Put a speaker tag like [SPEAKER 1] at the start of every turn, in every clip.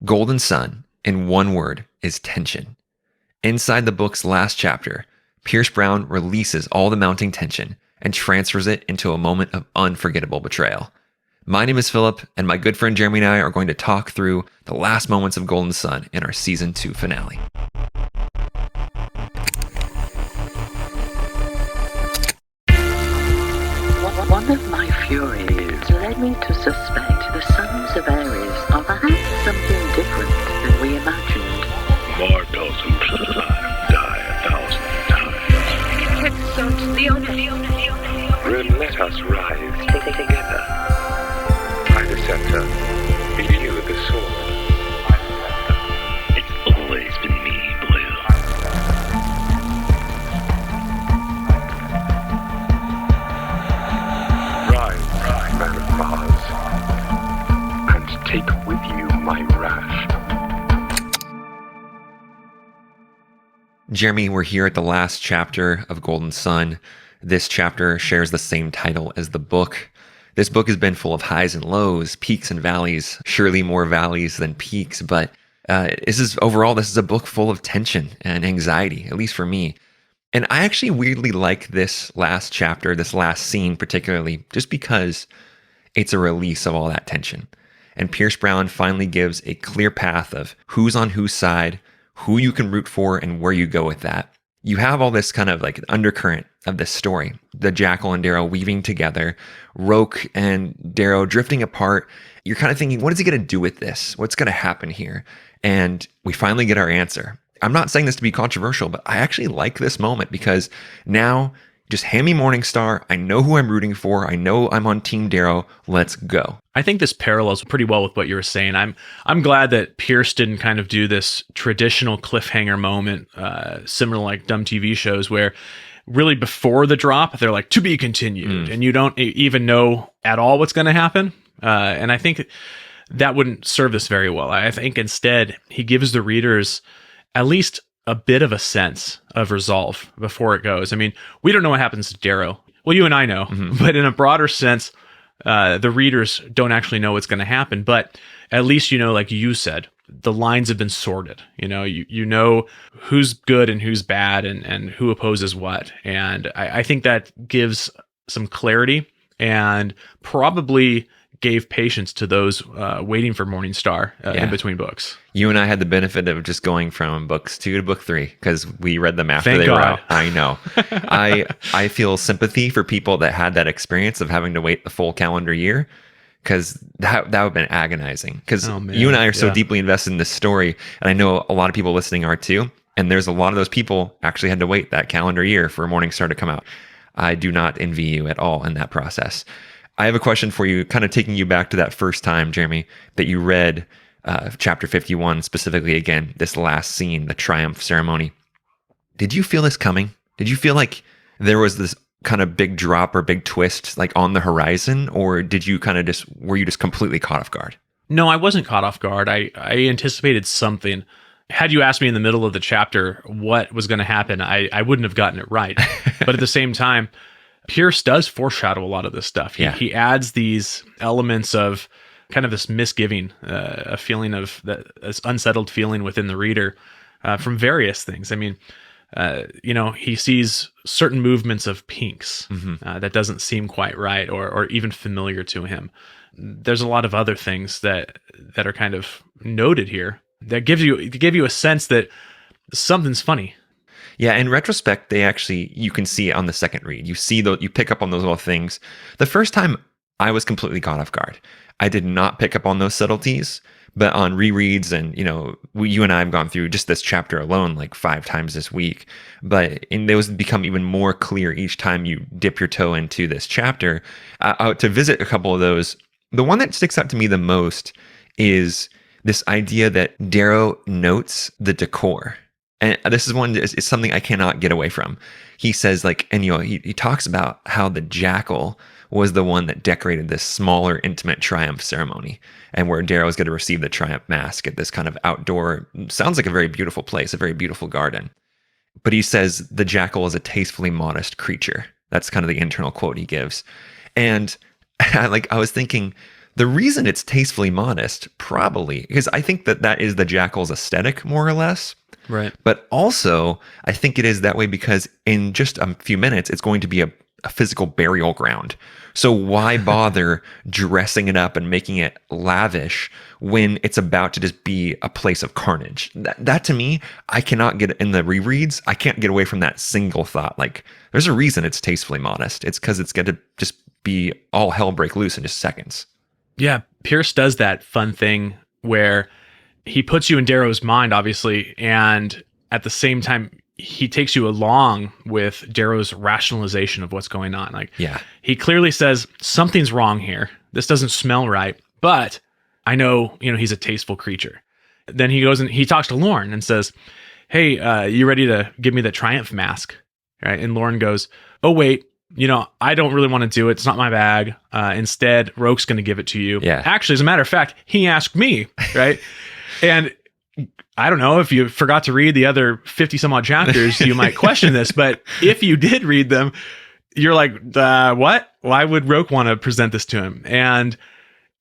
[SPEAKER 1] Golden Sun, in one word, is tension. Inside the book's last chapter, Pierce Brown releases all the mounting tension and transfers it into a moment of unforgettable betrayal. My name is Philip, and my good friend Jeremy and I are going to talk through the last moments of Golden Sun in our Season 2 finale.
[SPEAKER 2] One of my furies led me to suspect the sons of Ares are perhaps something different than we imagined.
[SPEAKER 3] Mortals who survive die 1,000 times.
[SPEAKER 2] Quixote,
[SPEAKER 3] Let us rise together. By the scepter, be you the sword. It's always been me, Blue. Rise, man of Mars, and take with you my wrath.
[SPEAKER 1] Jeremy, we're here at the last chapter of Golden Sun. This chapter shares the same title as the book. This book has been full of highs and lows, peaks and valleys, surely more valleys than peaks, but this is a book full of tension and anxiety, at least for me. And I actually weirdly like this last chapter, this last scene particularly, just because it's a release of all that tension. And Pierce Brown finally gives a clear path of who's on whose side, who you can root for, and where you go with that. You have all this kind of like undercurrent of this story, the Jackal and Daryl weaving together, Roque and Daryl drifting apart. You're kind of thinking, what is he going to do with this? What's going to happen here? And we finally get our answer. I'm not saying this to be controversial, but I actually like this moment because now just hand me Morningstar. I know who I'm rooting for. I know I'm on Team Daryl. Let's go.
[SPEAKER 4] I think this parallels pretty well with what you were saying. I'm glad that Pierce didn't kind of do this traditional cliffhanger moment, similar to like dumb TV shows where really before the drop, they're like, to be continued, and you don't even know at all what's going to happen. And I think that wouldn't serve this very well. I think instead, he gives the readers at least a bit of a sense of resolve before it goes. I mean, we don't know what happens to Daryl. Well, you and I know, but in a broader sense, the readers don't actually know what's going to happen. But at least, like you said, the lines have been sorted. You know who's good and who's bad and who opposes what. And I think that gives some clarity and probably gave patience to those waiting for Morningstar in between books.
[SPEAKER 1] You and I had the benefit of just going from books 2 to book 3 because we read them after they were out. I know. I feel sympathy for people that had that experience of having to wait the full calendar year, because that would have been agonizing. Because you and I are so deeply invested in this story, and I know a lot of people listening are too. And there's a lot of those people actually had to wait that calendar year for Morningstar to come out. I do not envy you at all in that process. I have a question for you, kind of taking you back to that first time, Jeremy, that you read chapter 51, specifically again, this last scene, the triumph ceremony. Did you feel this coming? Did you feel like there was this kind of big drop or big twist like on the horizon, or did you kind of were you just completely caught off guard?
[SPEAKER 4] No, I wasn't caught off guard. I anticipated something. Had you asked me in the middle of the chapter what was going to happen, I wouldn't have gotten it right. But at the same time, Pierce does foreshadow a lot of this stuff. He adds these elements of kind of this misgiving, a feeling of this unsettled feeling within the reader from various things. I mean, he sees certain movements of pinks that doesn't seem quite right or even familiar to him. There's a lot of other things that are kind of noted here that give you a sense that something's funny.
[SPEAKER 1] Yeah, in retrospect, you can see it on the second read. You pick up on those little things. The first time, I was completely caught off guard. I did not pick up on those subtleties, but on rereads, and you and I have gone through just this chapter alone like 5 times this week. But those become even more clear each time you dip your toe into this chapter. To visit a couple of those, the one that sticks out to me the most is this idea that Daryl notes the decor. And this is something I cannot get away from. He says he talks about how the Jackal was the one that decorated this smaller, intimate triumph ceremony, and where Daryl is going to receive the triumph mask at this kind of outdoor, sounds like a very beautiful place, a very beautiful garden. But he says the Jackal is a tastefully modest creature. That's kind of the internal quote he gives. And I was thinking, The reason it's tastefully modest, probably, because I think that that is the Jackal's aesthetic, more or less.
[SPEAKER 4] Right.
[SPEAKER 1] But also, I think it is that way because in just a few minutes, it's going to be a physical burial ground. So why bother dressing it up and making it lavish when it's about to just be a place of carnage? That to me, I cannot get in the rereads. I can't get away from that single thought. Like, there's a reason it's tastefully modest. It's because it's going to just be all hell break loose in just seconds.
[SPEAKER 4] Yeah, Pierce does that fun thing where he puts you in Darrow's mind, obviously, and at the same time, he takes you along with Darrow's rationalization of what's going on. Like,
[SPEAKER 1] Yeah.
[SPEAKER 4] he clearly says, something's wrong here. This doesn't smell right, but I know, he's a tasteful creature. Then he goes and he talks to Lorne and says, hey, you ready to give me the Triumph mask? Right. And Lorne goes, oh, wait, I don't really want to do it. It's not my bag. Instead, Roque's going to give it to you.
[SPEAKER 1] Yeah.
[SPEAKER 4] Actually, as a matter of fact, he asked me, right? And I don't know if you forgot to read the other 50 some odd chapters, you might question this, but if you did read them, you're like, what? Why would Roque want to present this to him? And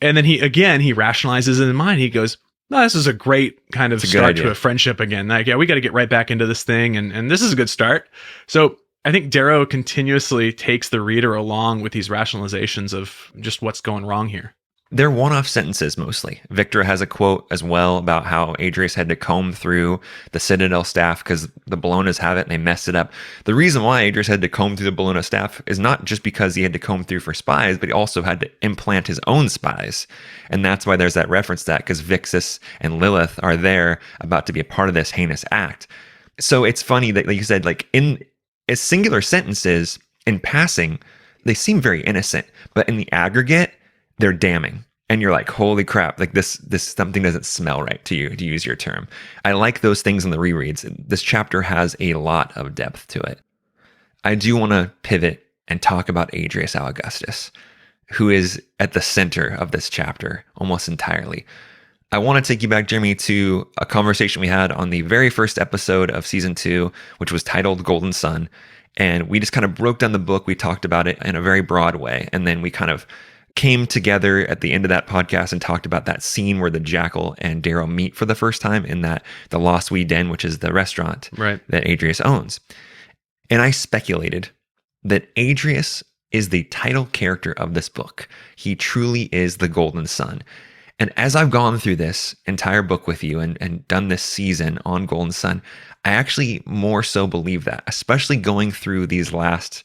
[SPEAKER 4] then he rationalizes it in mind. He goes, no, this is a great kind of start to a friendship again. Like, yeah, we got to get right back into this thing. And this is a good start. So I think Darrow continuously takes the reader along with these rationalizations of just what's going wrong here.
[SPEAKER 1] They're one-off sentences mostly. Victor has a quote as well about how Adrius had to comb through the Citadel staff because the Bolognas have it and they messed it up. The reason why Adrius had to comb through the Bologna staff is not just because he had to comb through for spies, but he also had to implant his own spies. And that's why there's that reference to that, because Vixis and Lilith are there about to be a part of this heinous act. So it's funny that, like you said, like in singular sentences, in passing, they seem very innocent, but in the aggregate, they're damning. And you're like, holy crap, like this something doesn't smell right to you, to use your term. I like those things in the rereads. This chapter has a lot of depth to it. I do want to pivot and talk about Adrius Augustus, who is at the center of this chapter almost entirely. I want to take you back, Jeremy, to a conversation we had on the very first episode of season 2, which was titled Golden Sun. And we just kind of broke down the book. We talked about it in a very broad way. And then we kind of came together at the end of that podcast and talked about that scene where the Jackal and Daryl meet for the first time in the Lost Wee Den, which is the restaurant that Adrius owns. And I speculated that Adrius is the title character of this book. He truly is the Golden Sun. And as I've gone through this entire book with you and done this season on Golden Sun, I actually more so believe that, especially going through these last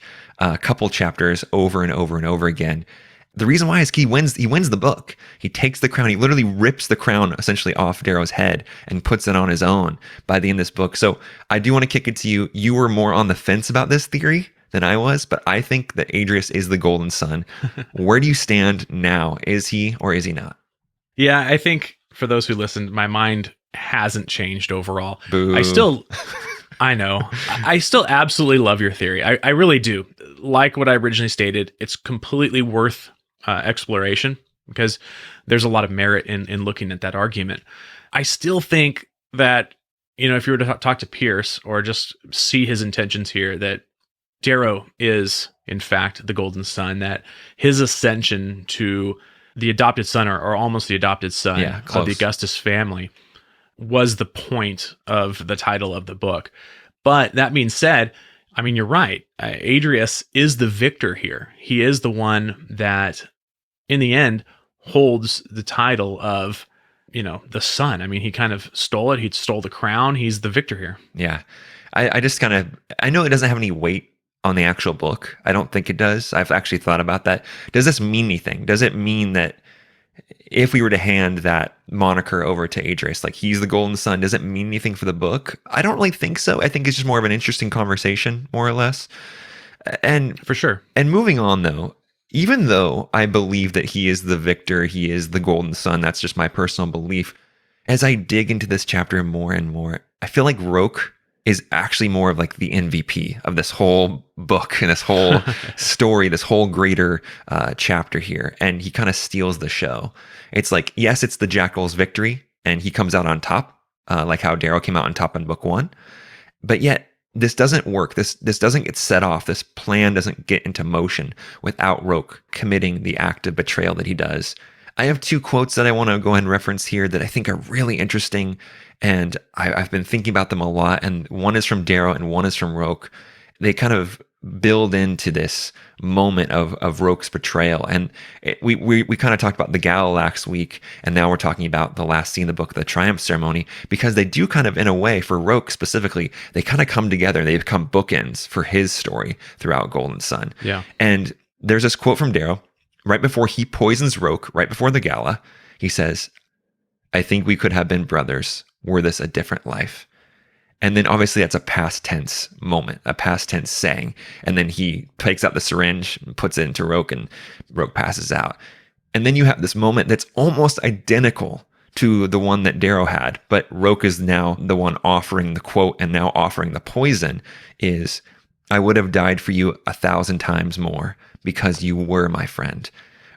[SPEAKER 1] couple chapters over and over and over again. The reason why is he wins the book. He takes the crown. He literally rips the crown essentially off Darrow's head and puts it on his own by the end of this book. So I do want to kick it to you. You were more on the fence about this theory than I was, but I think that Adrius is the Golden Sun. Where do you stand now? Is he or is he not?
[SPEAKER 4] Yeah, I think for those who listened, my mind hasn't changed overall.
[SPEAKER 1] Boo.
[SPEAKER 4] I know. I still absolutely love your theory. I really do. Like what I originally stated, it's completely worth exploration because there's a lot of merit in looking at that argument. I still think that, if you were to talk to Pierce or just see his intentions here, that Darrow is, in fact, the Golden Sun, that his ascension to the adopted son or almost the adopted son of the Augustus family was the point of the title of the book. But that being said, I mean, you're right. Adrius is the victor here. He is the one that, in the end, holds the title of, the sun. I mean, he kind of stole it. He stole the crown. He's the victor here.
[SPEAKER 1] Yeah. I just I know it doesn't have any weight on the actual book. I don't think it does. I've actually thought about that. Does this mean anything? Does it mean that if we were to hand that moniker over to Adrius, like he's the Golden Sun, does it mean anything for the book? I don't really think so. I think it's just more of an interesting conversation, more or less. And
[SPEAKER 4] for sure.
[SPEAKER 1] And moving on, though, even though I believe that he is the victor, he is the Golden Sun, that's just my personal belief. As I dig into this chapter more and more, I feel like Roque is actually more of like the MVP of this whole book and this whole story, this whole greater chapter here. And he kind of steals the show. It's like, yes, it's the Jackal's victory and he comes out on top, like how Daryl came out on top in book 1. But yet this doesn't work. This doesn't get set off. This plan doesn't get into motion without Roque committing the act of betrayal that he does. I have two quotes that I want to go ahead and reference here that I think are really interesting, and I've been thinking about them a lot. And one is from Daryl and one is from Roque. They kind of build into this moment of Roque's betrayal. And we kind of talked about the gala last week, and now we're talking about the last scene of the book, the triumph ceremony, because they do kind of, in a way, for Roque specifically, they kind of come together. They become bookends for his story throughout Golden Sun.
[SPEAKER 4] Yeah.
[SPEAKER 1] And there's this quote from Daryl right before he poisons Roque, right before the gala. He says, "I think we could have been brothers were this a different life." And then obviously that's a past tense moment, a past tense saying. And then he takes out the syringe and puts it into Roque, and Roque passes out. And then you have this moment that's almost identical to the one that Daryl had, but Roque is now the one offering the quote and now offering the poison is, "I would have died for you 1,000 times more because you were my friend."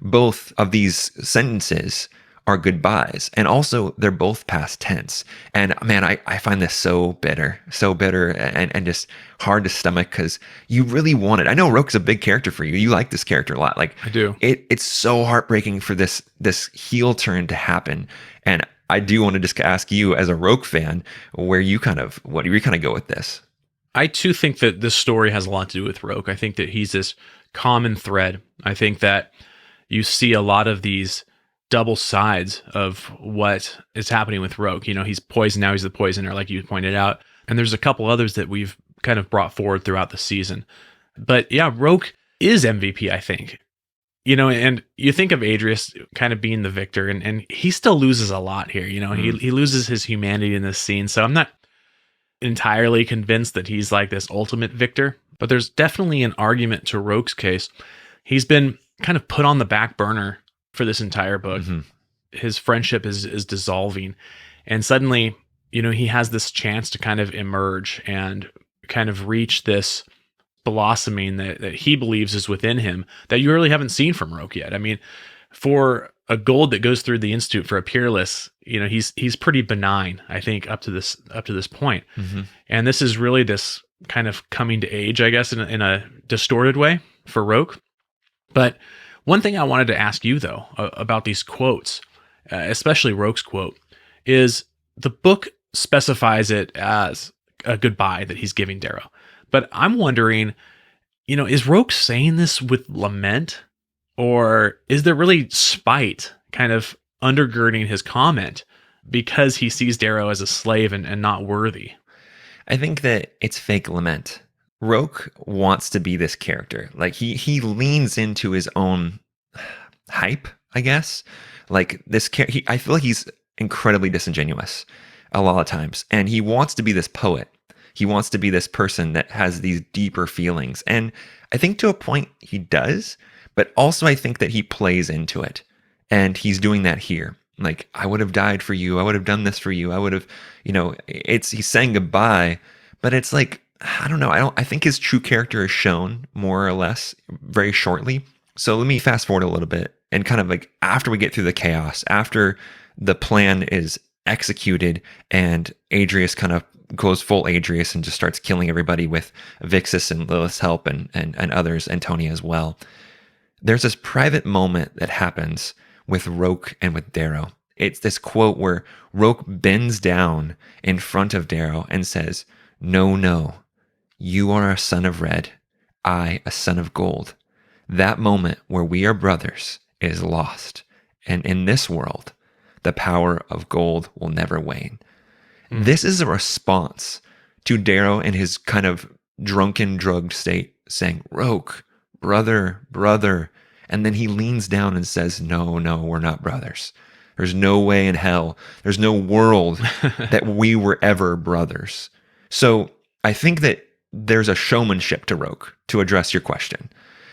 [SPEAKER 1] Both of these sentences are goodbyes, and also they're both past tense. And man, I find this so bitter and just hard to stomach, because you really want it. I know Roque's a big character for you. You like this character a lot. Like,
[SPEAKER 4] I do.
[SPEAKER 1] It's so heartbreaking for this heel turn to happen. And I do want to just ask you, as a Roque fan, what do you kind of go with this?
[SPEAKER 4] I too think that this story has a lot to do with Roque. I think that he's this common thread. I think that you see a lot of these double sides of what is happening with Roque. You know, he's poisoned, now he's the poisoner, like you pointed out. And there's a couple others that we've kind of brought forward throughout the season. But yeah, Roque is MVP, I think. You know, and you think of Adrius kind of being the victor, and he still loses a lot here. You know, he loses his humanity in this scene. So I'm not entirely convinced that he's like this ultimate victor, but there's definitely an argument to Roque's case. He's been kind of put on the back burner for this entire book. Mm-hmm. His friendship is dissolving, and suddenly, you know, he has this chance to kind of emerge and kind of reach this blossoming that he believes is within him that you really haven't seen from Roque yet. I mean, for a gold that goes through the Institute for a peerless, you know, he's pretty benign, I think, up to this point. Mm-hmm. And this is really this kind of coming to age, I guess, in a distorted way for Roque. But one thing I wanted to ask you, though, about these quotes, especially Roque's quote, is the book specifies it as a goodbye that he's giving Daryl. But I'm wondering, you know, is Roque saying this with lament, or is there really spite kind of undergirding his comment because he sees Daryl as a slave and not worthy?
[SPEAKER 1] I think that it's fake lament. Roque wants to be this character. Like he leans into his own hype, I guess. Like this I feel like he's incredibly disingenuous a lot of times, and he wants to be this poet. He wants to be this person that has these deeper feelings, and I think to a point he does, but also I think that he plays into it, and he's doing that here. Like, I would have died for you. I would have done this for you. I would have, you know, he's saying goodbye, but it's like, I don't know. I think his true character is shown more or less very shortly. So let me fast forward a little bit, and kind of like after we get through the chaos, after the plan is executed and Adrius kind of goes full Adrius and just starts killing everybody with Vixis and Lilith's help and others, Antonia as well. There's this private moment that happens with Roque and with Daryl. It's this quote where Roque bends down in front of Daryl and says, No, you are a son of red, I a son of gold. That moment where we are brothers is lost. And in this world, the power of gold will never wane. This is a response to Daryl in his kind of drunken, drugged state saying, Roque, brother. And then he leans down and says, no, we're not brothers. There's no way in hell. There's no world that we were ever brothers. So I think that there's a showmanship to Roque, to address your question,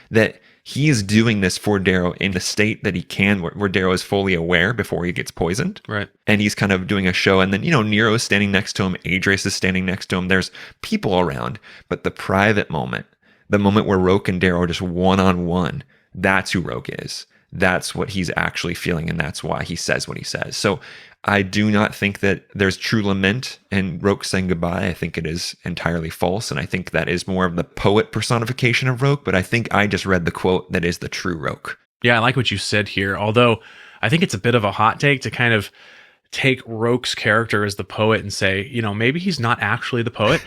[SPEAKER 1] that he is doing this for Daryl in the state that he can, where Daryl is fully aware before he gets poisoned.
[SPEAKER 4] Right.
[SPEAKER 1] And he's kind of doing a show. And then, you know, Nero is standing next to him. Adrius is standing next to him. There's people around. But the private moment, the moment where Roque and Daryl are just one-on-one, that's who Roque is. That's what he's actually feeling. And that's why he says what he says. So I do not think that there's true lament in Roque saying goodbye. I think it is entirely false. And I think that is more of the poet personification of Roque. But I think I just read the quote that is the true Roque.
[SPEAKER 4] Yeah, I like what you said here. Although I think it's a bit of a hot take to kind of take Roque's character as the poet and say, maybe he's not actually the poet.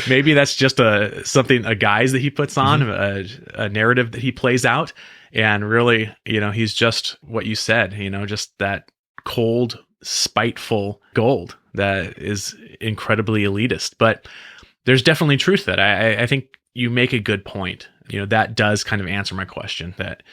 [SPEAKER 4] Maybe that's just a guise that he puts on, a narrative that he plays out. And really, he's just what you said, just that cold, spiteful gold that is incredibly elitist. But there's definitely truth to that. I think you make a good point. That does kind of answer my question, that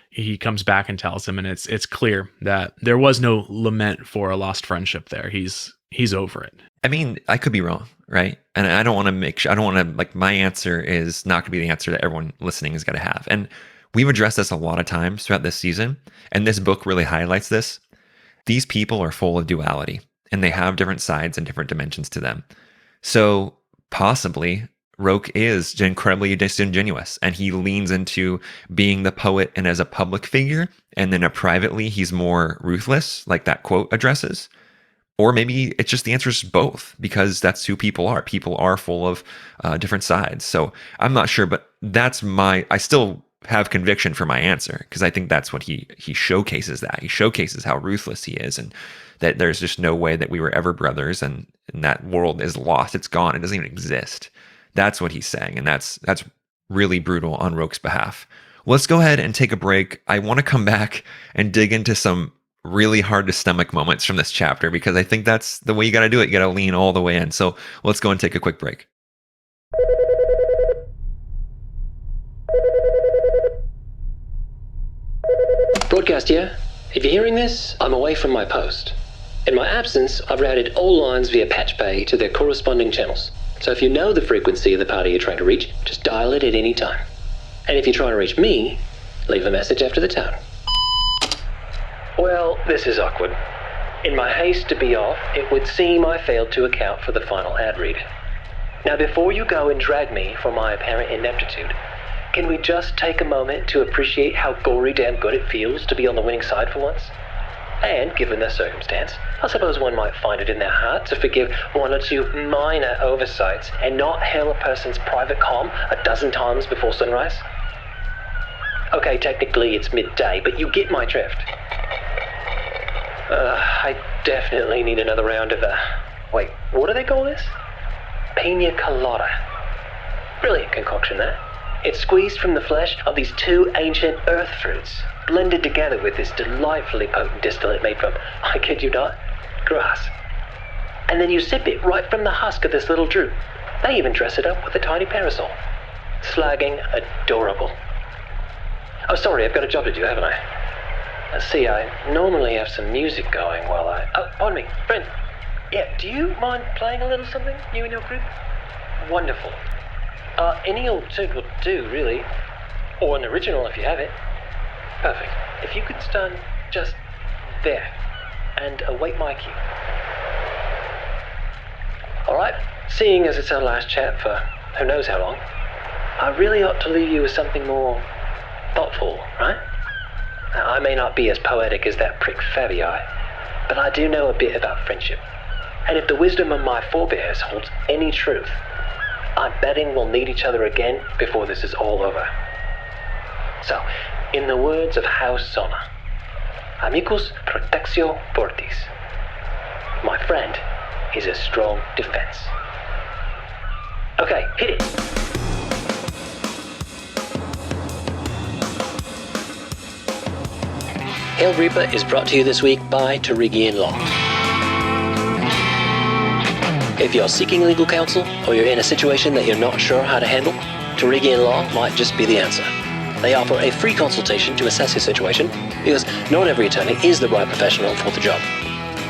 [SPEAKER 4] he comes back and tells him, and it's clear that there was no lament for a lost friendship there. He's over it.
[SPEAKER 1] I mean, I could be wrong, right? And I don't want to my answer is not going to be the answer that everyone listening is going to have. And we've addressed this a lot of times throughout this season, and this book really highlights this. These people are full of duality, and they have different sides and different dimensions to them. So possibly Roque is incredibly disingenuous, and he leans into being the poet and as a public figure, and then privately he's more ruthless, like that quote addresses. Or maybe it's just the answer is both, because that's who people are. People are full of different sides. So I'm not sure, but I still have conviction for my answer, because I think that's what he showcases. That he showcases how ruthless he is, and that there's just no way that we were ever brothers, and that world is lost. It's gone. It doesn't even exist. That's what he's saying, and that's really brutal on Roque's behalf. Let's go ahead and take a break. I want to come back and dig into some really hard to stomach moments from this chapter, because I think that's the way you got to do it. You got to lean all the way in. So let's go and take a quick break.
[SPEAKER 5] Broadcast here. If you're hearing this, I'm away from my post. In my absence, I've routed all lines via patch bay to their corresponding channels. So if you know the frequency of the party you're trying to reach, just dial it at any time. And if you're trying to reach me, leave a message after the tone. Well, this is awkward. In my haste to be off, it would seem I failed to account for the final ad read. Now before you go and drag me for my apparent ineptitude, can we just take a moment to appreciate how gory damn good it feels to be on the winning side for once? And, given the circumstance, I suppose one might find it in their heart to forgive one or two minor oversights and not hail a person's private comm a dozen times before sunrise. Okay, technically it's midday, but you get my drift. I definitely need another round of wait, what do they call this? Pina colada. Brilliant concoction, that. It's squeezed from the flesh of these two ancient earth fruits, blended together with this delightfully potent distillate made from, I kid you not, grass. And then you sip it right from the husk of this little drupe. They even dress it up with a tiny parasol. Slagging adorable. Oh, sorry, I've got a job to do, haven't I? Let's see, I normally have some music going while Oh, pardon me, friend. Yeah, do you mind playing a little something, you and your group? Wonderful. Any old tune will do, really. Or an original if you have it. Perfect. If you could stand just there and await my cue. Alright, seeing as it's our last chat for who knows how long, I really ought to leave you with something more thoughtful, right? Now, I may not be as poetic as that prick Fabii, but I do know a bit about friendship. And if the wisdom of my forebears holds any truth, I'm betting we'll need each other again before this is all over. So, in the words of House Sona, amicus protectio fortis. My friend is a strong defense. Okay, hit it. Hail Reaper is brought to you this week by Torigian Law. If you're seeking legal counsel, or you're in a situation that you're not sure how to handle, Torigian Law might just be the answer. They offer a free consultation to assess your situation, because not every attorney is the right professional for the job.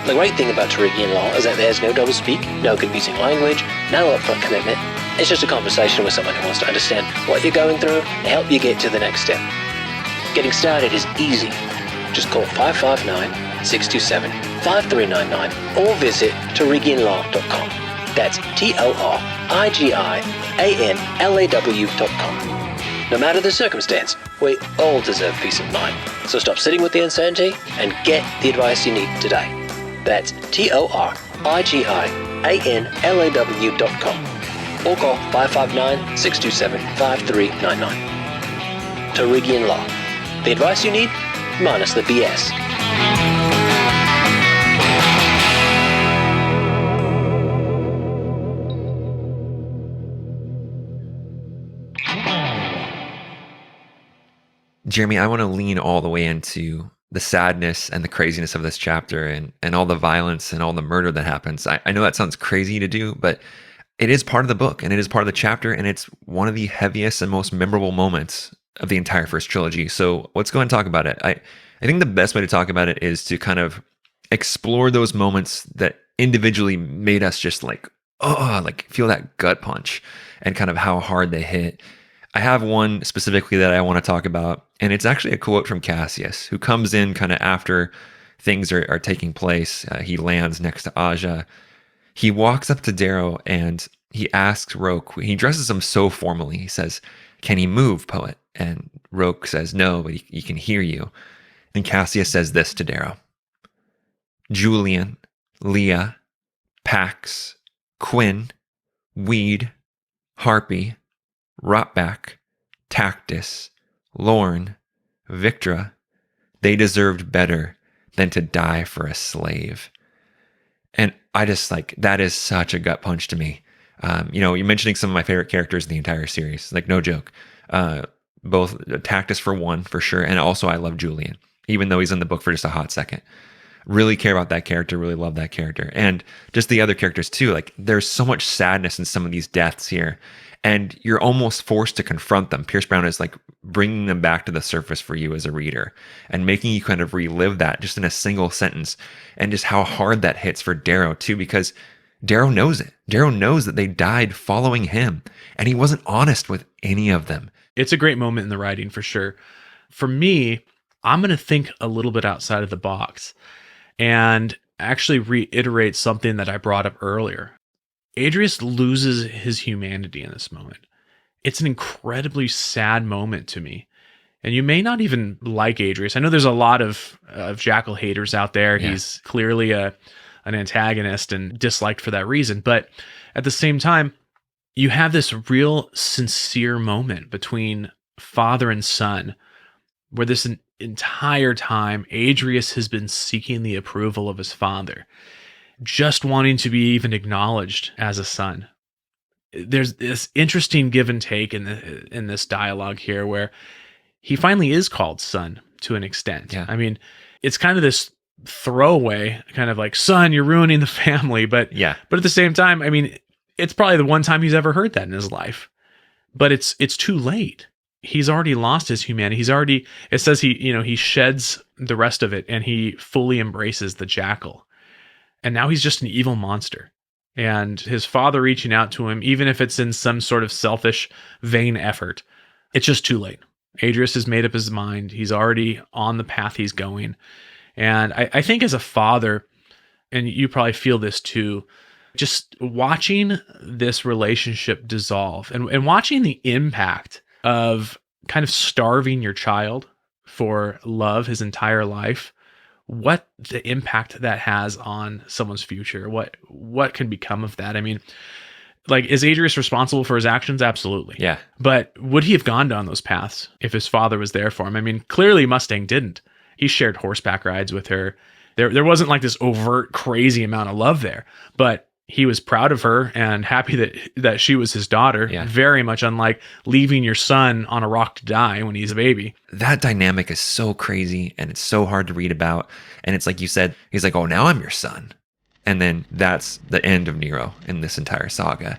[SPEAKER 5] The great thing about Torigian Law is that there's no doublespeak, no confusing language, no upfront commitment. It's just a conversation with someone who wants to understand what you're going through and help you get to the next step. Getting started is easy. Just call 559-627-5399 or visit torigianlaw.com. That's TORIGIANLAW.com. No matter the circumstance, we all deserve peace of mind. So stop sitting with the uncertainty and get the advice you need today. That's TORIGIANLAW.com or call 559-627-5399. Torigian Law. The advice you need, minus the BS.
[SPEAKER 1] Jeremy, I want to lean all the way into the sadness and the craziness of this chapter and all the violence and all the murder that happens. I know that sounds crazy to do, but it is part of the book and it is part of the chapter, and it's one of the heaviest and most memorable moments of the entire first trilogy. So let's go and talk about it. I think the best way to talk about it is to kind of explore those moments that individually made us just like feel that gut punch and kind of how hard they hit. I have one specifically that I want to talk about, and it's actually a quote from Cassius, who comes in kind of after things are taking place. He lands next to Aja. He walks up to Daryl and he asks Roque, he dresses him so formally. He says, "Can he move, poet?" And Roque says, "No, but he can hear you." And Cassius says this to Daryl: "Julian, Leah, Pax, Quinn, Weed, Harpy, Rotback, Tactus, Lorne, Victra, they deserved better than to die for a slave." And I just that is such a gut punch to me. You're mentioning some of my favorite characters in the entire series, like no joke. Both Tactus for one, for sure, and also I love Julian, even though he's in the book for just a hot second. Really care about that character, really love that character. And just the other characters too. Like there's so much sadness in some of these deaths here, and you're almost forced to confront them. Pierce Brown is like bringing them back to the surface for you as a reader and making you kind of relive that just in a single sentence, and just how hard that hits for Daryl too, because Daryl knows it. Daryl knows that they died following him, and he wasn't honest with any of them.
[SPEAKER 4] It's a great moment in the writing for sure. For me, I'm going to think a little bit outside of the box and actually reiterate something that I brought up earlier. Adrius loses his humanity in this moment. It's an incredibly sad moment to me. And you may not even like Adrius. I know there's a lot of Jackal haters out there. Yeah. He's clearly an antagonist and disliked for that reason. But at the same time, you have this real sincere moment between father and son, where this entire time Adrius has been seeking the approval of his father, just wanting to be even acknowledged as a son. There's this interesting give and take in this dialogue here, where he finally is called son to an extent.
[SPEAKER 1] Yeah.
[SPEAKER 4] I mean, it's kind of this throwaway, kind of like, "Son, you're ruining the family." But
[SPEAKER 1] yeah.
[SPEAKER 4] But at the same time, I mean, it's probably the one time he's ever heard that in his life. But it's too late. He's already lost his humanity. It says he sheds the rest of it and he fully embraces the Jackal. And now he's just an evil monster. And his father reaching out to him, even if it's in some sort of selfish, vain effort, it's just too late. Adrius has made up his mind. He's already on the path he's going. And I think as a father, and you probably feel this too, just watching this relationship dissolve and watching the impact of kind of starving your child for love his entire life, what the impact that has on someone's future, what can become of that. I mean, like, is Adrius responsible for his actions? Absolutely.
[SPEAKER 1] Yeah.
[SPEAKER 4] But would he have gone down those paths if his father was there for him? I mean, clearly Mustang didn't. He shared horseback rides with her. There wasn't like this overt, crazy amount of love there, but he was proud of her and happy that she was his daughter.
[SPEAKER 1] Yeah.
[SPEAKER 4] Very much unlike leaving your son on a rock to die when he's a baby.
[SPEAKER 1] That dynamic is so crazy, and it's so hard to read about. And it's like you said, he's like, "Oh, now I'm your son." And then that's the end of Nero in this entire saga.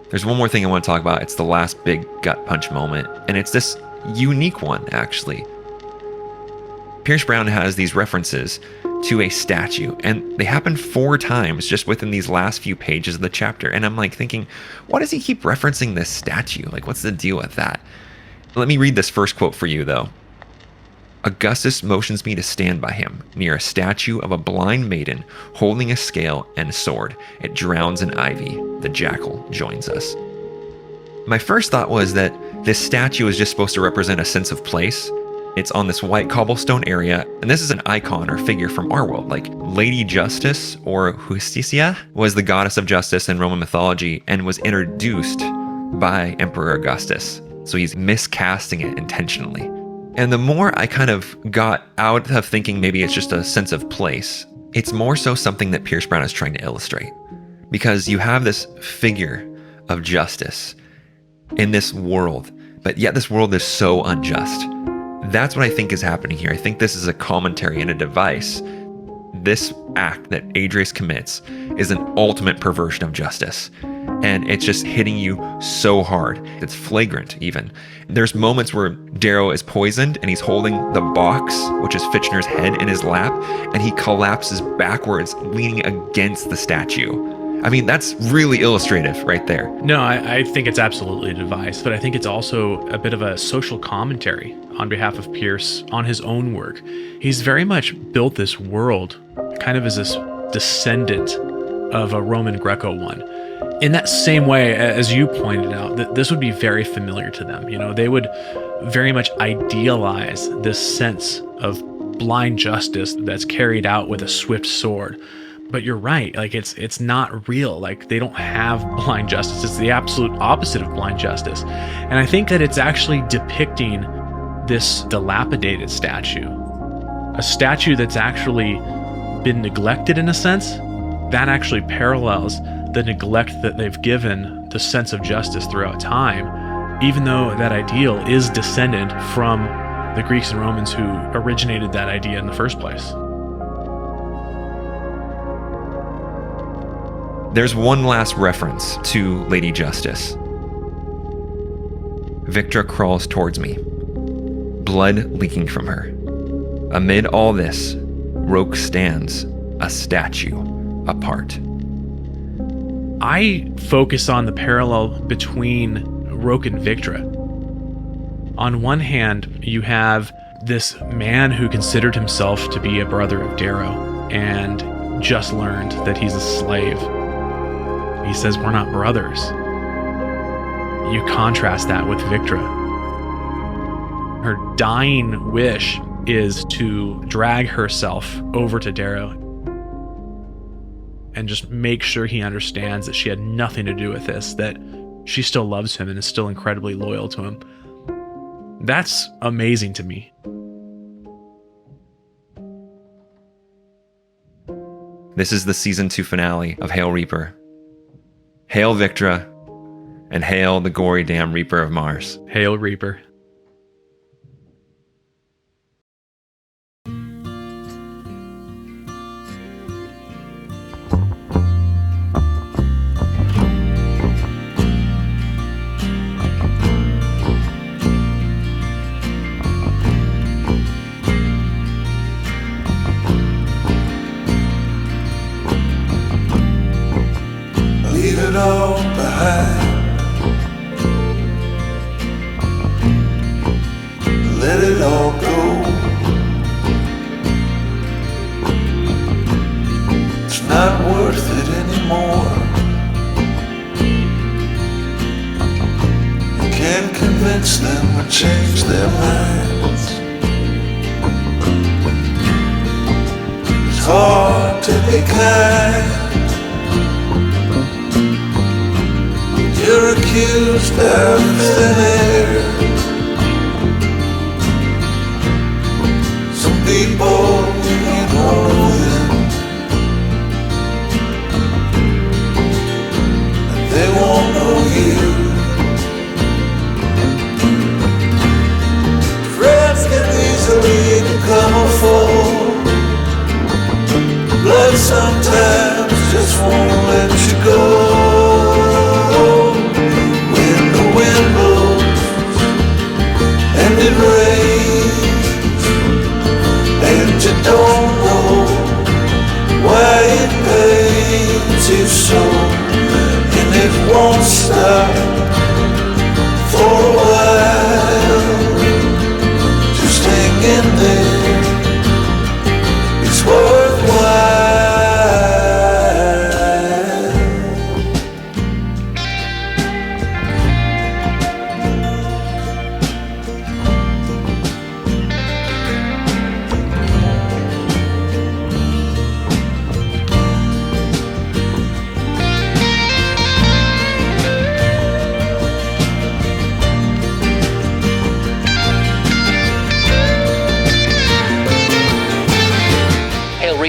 [SPEAKER 1] There's one more thing I want to talk about. It's the last big gut punch moment, and it's this unique one, actually. Pierce Brown has these references to a statue, and they happen 4 times just within these last few pages of the chapter. And I'm like thinking, why does he keep referencing this statue? Like, what's the deal with that? Let me read this first quote for you, though. "Augustus motions me to stand by him near a statue of a blind maiden holding a scale and a sword. It drowns in ivy. The Jackal joins us." My first thought was that this statue is just supposed to represent a sense of place. It's on this white cobblestone area, and this is an icon or figure from our world. Like Lady Justice, or Justicia, was the goddess of justice in Roman mythology and was introduced by Emperor Augustus. So he's miscasting it intentionally. And the more I kind of got out of thinking maybe it's just a sense of place, it's more so something that Pierce Brown is trying to illustrate. Because you have this figure of justice in this world, but yet this world is so unjust. That's what I think is happening here. I think this is a commentary and a device. This act that Adrius commits is an ultimate perversion of justice. And it's just hitting you so hard. It's flagrant, even. There's moments where Daryl is poisoned and he's holding the box, which is Fitchner's head, in his lap, and he collapses backwards, leaning against the statue. I mean, that's really illustrative right there.
[SPEAKER 4] No, I think it's absolutely a device, but I think it's also a bit of a social commentary on behalf of Pierce on his own work. He's very much built this world kind of as this descendant of a Roman Greco one. In that same way, as you pointed out, that this would be very familiar to them. You know, they would very much idealize this sense of blind justice that's carried out with a swift sword. But you're right, like it's not real. Like, they don't have blind justice. It's the absolute opposite of blind justice. And I think that it's actually depicting this dilapidated statue, a statue that's actually been neglected in a sense. That actually parallels the neglect that they've given the sense of justice throughout time, even though that ideal is descendant from the Greeks and Romans who originated that idea in the first place.
[SPEAKER 1] There's one last reference to Lady Justice. Victra crawls towards me, blood leaking from her. Amid all this, Roque stands, a statue apart.
[SPEAKER 4] I focus on the parallel between Roque and Victra. On one hand, you have this man who considered himself to be a brother of Daryl and just learned that he's a slave. He says, "We're not brothers." You contrast that with Victra. Her dying wish is to drag herself over to Daryl and just make sure he understands that she had nothing to do with this, that she still loves him and is still incredibly loyal to him. That's amazing to me.
[SPEAKER 1] This is the season 2 finale of Hail Reaper. Hail Victra, and hail the gory damn Reaper of Mars.
[SPEAKER 4] Hail Reaper.
[SPEAKER 6] Leave it all behind. Let it all go. It's not worth it anymore. You can't convince them or change their minds. It's hard to be kind. You're accused of thin air. Some people, you know them, and they won't know you. Friends can easily become a foe. Blood sometimes just won't let you go. Wind blows and it rains, and you don't know why it pains you so, and it won't stop for a while. Just hang in there, it's worthwhile.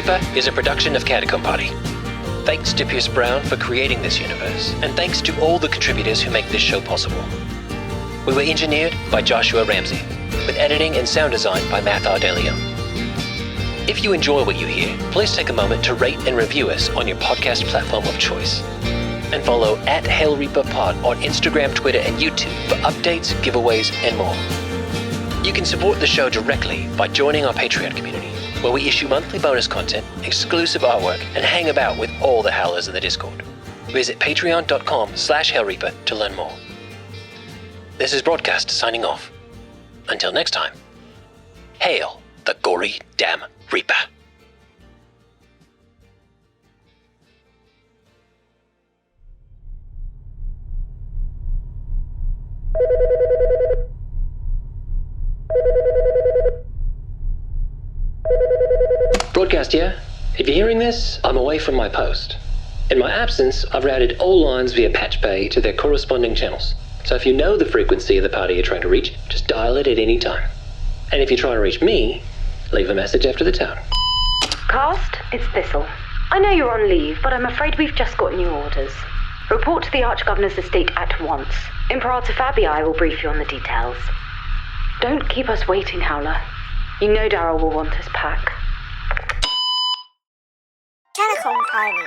[SPEAKER 5] Reaper is a production of Catacomb Party. Thanks to Pierce Brown for creating this universe, and thanks to all the contributors who make this show possible. We were engineered by Joshua Ramsey, with editing and sound design by Mathr. If you enjoy what you hear, please take a moment to rate and review us on your podcast platform of choice. And follow @HellReaperPod on Instagram, Twitter, and YouTube for updates, giveaways, and more. You can support the show directly by joining our Patreon community, where we issue monthly bonus content, exclusive artwork, and hang about with all the Howlers in the Discord. Visit patreon.com/HellReaper to learn more. This is Broadcast signing off. Until next time, hail the gory damn Reaper. Broadcast here. If you're hearing this, I'm away from my post. In my absence, I've routed all lines via patch bay to their corresponding channels. So if you know the frequency of the party you're trying to reach, just dial it at any time. And if you're trying to reach me, leave a message after the tone.
[SPEAKER 7] Cast, it's Thistle. I know you're on leave, but I'm afraid we've just got new orders. Report to the Archgovernor's estate at once. Imperator Fabii will brief you on the details. Don't keep us waiting, Howler. You know Daryl will want us back.
[SPEAKER 8] Catacomb Party.